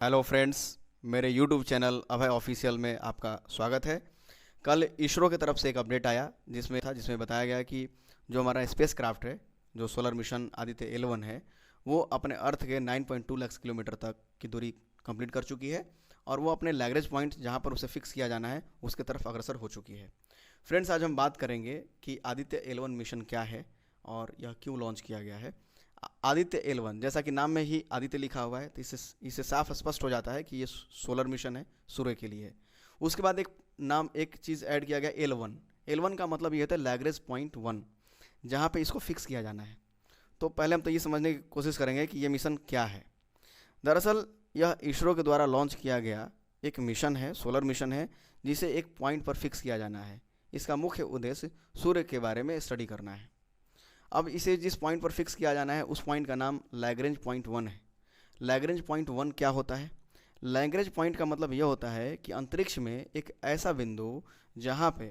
Hello friends, मेरे YouTube channel अभय official में आपका स्वागत है। कल इसरो की तरफ से एक अपडेट आया जिसमें बताया गया कि जो हमारा स्पेस क्राफ्ट है, जो सोलर मिशन आदित्य L1 है, वो अपने अर्थ के 9.2 लाख किलोमीटर तक की दूरी कंप्लीट कर चुकी है और वो अपने लैग्रेंज पॉइंट जहाँ पर उसे फिक्स किया जाना है उसके तरफ अग्रसर हो चुकी है। फ्रेंड्स, आज हम बात करेंगे कि आदित्य L1 मिशन क्या है और यह क्यों लॉन्च किया गया है। आदित्य L1, जैसा कि नाम में ही आदित्य लिखा हुआ है, तो इससे साफ स्पष्ट हो जाता है कि ये सोलर मिशन है, सूर्य के लिए है। उसके बाद एक चीज़ ऐड किया गया L1। L1 का मतलब ये होता है लैग्रेंज पॉइंट 1, जहाँ पे इसको फिक्स किया जाना है। तो पहले हम तो ये समझने की कोशिश करेंगे कि ये मिशन क्या है। दरअसल यह इसरो के द्वारा लॉन्च किया गया एक मिशन है, सोलर मिशन है, जिसे एक पॉइंट पर फिक्स किया जाना है। इसका मुख्य उद्देश्य सूर्य के बारे में स्टडी करना है। अब इसे जिस पॉइंट पर फिक्स किया जाना है उस पॉइंट का नाम लैग्रेंज पॉइंट 1 है। लैग्रेंज पॉइंट 1 क्या होता है? लैग्रेंज पॉइंट का मतलब यह होता है कि अंतरिक्ष में एक ऐसा बिंदु जहाँ पे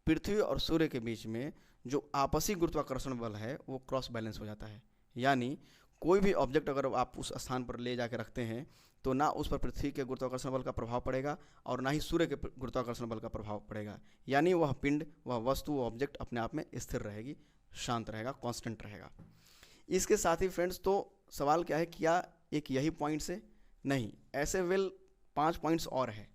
पृथ्वी और सूर्य के बीच में जो आपसी गुरुत्वाकर्षण बल है वो क्रॉस बैलेंस हो जाता है। यानी कोई भी ऑब्जेक्ट अगर आप उस स्थान पर ले जाकर रखते हैं तो ना उस पर पृथ्वी के गुरुत्वाकर्षण बल का प्रभाव पड़ेगा और ना ही सूर्य के गुरुत्वाकर्षण बल का प्रभाव पड़ेगा। यानी वह पिंड, वह वस्तु, वह ऑब्जेक्ट अपने आप में स्थिर रहेगी, शांत रहेगा, कांस्टेंट रहेगा। इसके साथ ही फ्रेंड्स, तो सवाल क्या है, क्या एक यही पॉइंट्स है? नहीं, ऐसे 5 पॉइंट्स और है।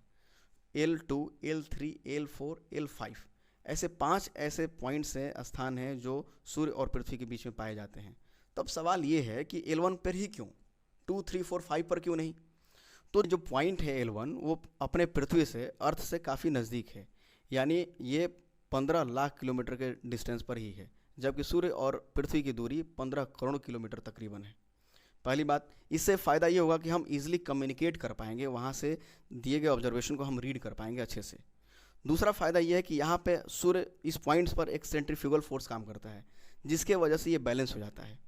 L2, L3, L4, L5, ऐसे 5 ऐसे पॉइंट्स हैं, स्थान हैं जो सूर्य और पृथ्वी के बीच में पाए जाते हैं। तब सवाल ये है कि L1 पर ही क्यों, 2, 3, 4, 5 पर क्यों नहीं? तो जो पॉइंट है L1 वो अपने पृथ्वी से, अर्थ से काफ़ी नज़दीक है। यानी ये 15 लाख किलोमीटर के डिस्टेंस पर ही है, जबकि सूर्य और पृथ्वी की दूरी 15 करोड़ किलोमीटर तकरीबन है। पहली बात, इससे फ़ायदा ये होगा कि हम इजीली कम्युनिकेट कर पाएंगे, वहाँ से दिए गए ऑब्जर्वेशन को हम रीड कर पाएंगे अच्छे से। दूसरा फ़ायदा ये है कि यहाँ पे सूर्य इस पॉइंट्स पर एक सेंट्रीफ्यूगल फोर्स काम करता है, जिसके वजह से ये बैलेंस हो जाता है।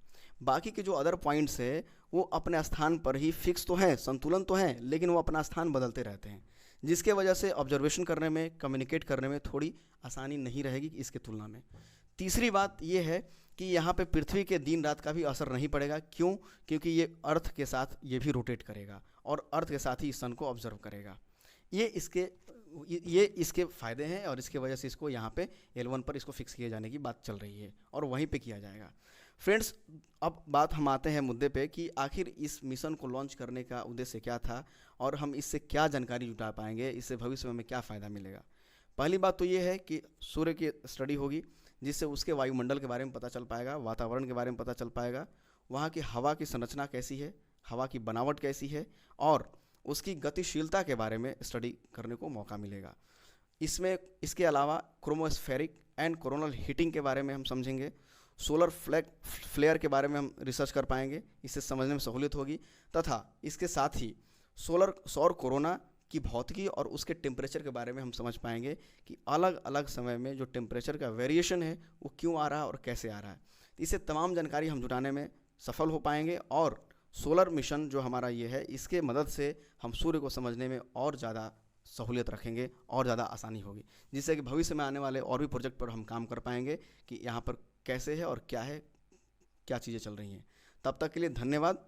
बाकी के जो अदर पॉइंट्स है वो अपने स्थान पर ही फिक्स तो हैं, संतुलन तो हैं, लेकिन वो अपना स्थान बदलते रहते हैं, जिसके वजह से ऑब्जर्वेशन करने में, कम्युनिकेट करने में थोड़ी आसानी नहीं रहेगी इसके तुलना में। तीसरी बात ये है कि यहाँ पे पृथ्वी के दिन रात का भी असर नहीं पड़ेगा। क्यों? क्योंकि ये अर्थ के साथ ये भी रोटेट करेगा और अर्थ के साथ ही सन को ऑब्जर्व करेगा। ये इसके फ़ायदे हैं और इसके वजह से इसको यहाँ पे L1 पर इसको फिक्स किए जाने की बात चल रही है और वहीं पे किया जाएगा। फ्रेंड्स, अब बात हम आते हैं मुद्दे पे कि आखिर इस मिशन को लॉन्च करने का उद्देश्य क्या था और हम इससे क्या जानकारी जुटा पाएंगे, इससे भविष्य में हमें क्या फ़ायदा मिलेगा। पहली बात तो ये है कि सूर्य की स्टडी होगी, जिससे उसके वायुमंडल के बारे में पता चल पाएगा, वातावरण के बारे में पता चल पाएगा, वहाँ की हवा की संरचना कैसी है, हवा की बनावट कैसी है और उसकी गतिशीलता के बारे में स्टडी करने को मौका मिलेगा। इसके अलावा क्रोमोस्फेरिक एंड कोरोनल हीटिंग के बारे में हम समझेंगे। सोलर फ्लेयर के बारे में हम रिसर्च कर पाएंगे, इससे समझने में सहूलियत होगी। तथा इसके साथ ही सौर कोरोना की भौतिकी और उसके टेम्परेचर के बारे में हम समझ पाएंगे कि अलग अलग समय में जो टेम्परेचर का वेरिएशन है वो क्यों आ रहा है और कैसे आ रहा है। इससे तमाम जानकारी हम जुटाने में सफल हो पाएंगे और सोलर मिशन जो हमारा ये है, इसके मदद से हम सूर्य को समझने में और ज़्यादा सहूलियत रखेंगे और ज़्यादा आसानी होगी, जिससे कि भविष्य में आने वाले और भी प्रोजेक्ट पर हम काम कर पाएंगे कि यहाँ पर कैसे है और क्या है, क्या चीज़ें चल रही हैं। तब तक के लिए धन्यवाद।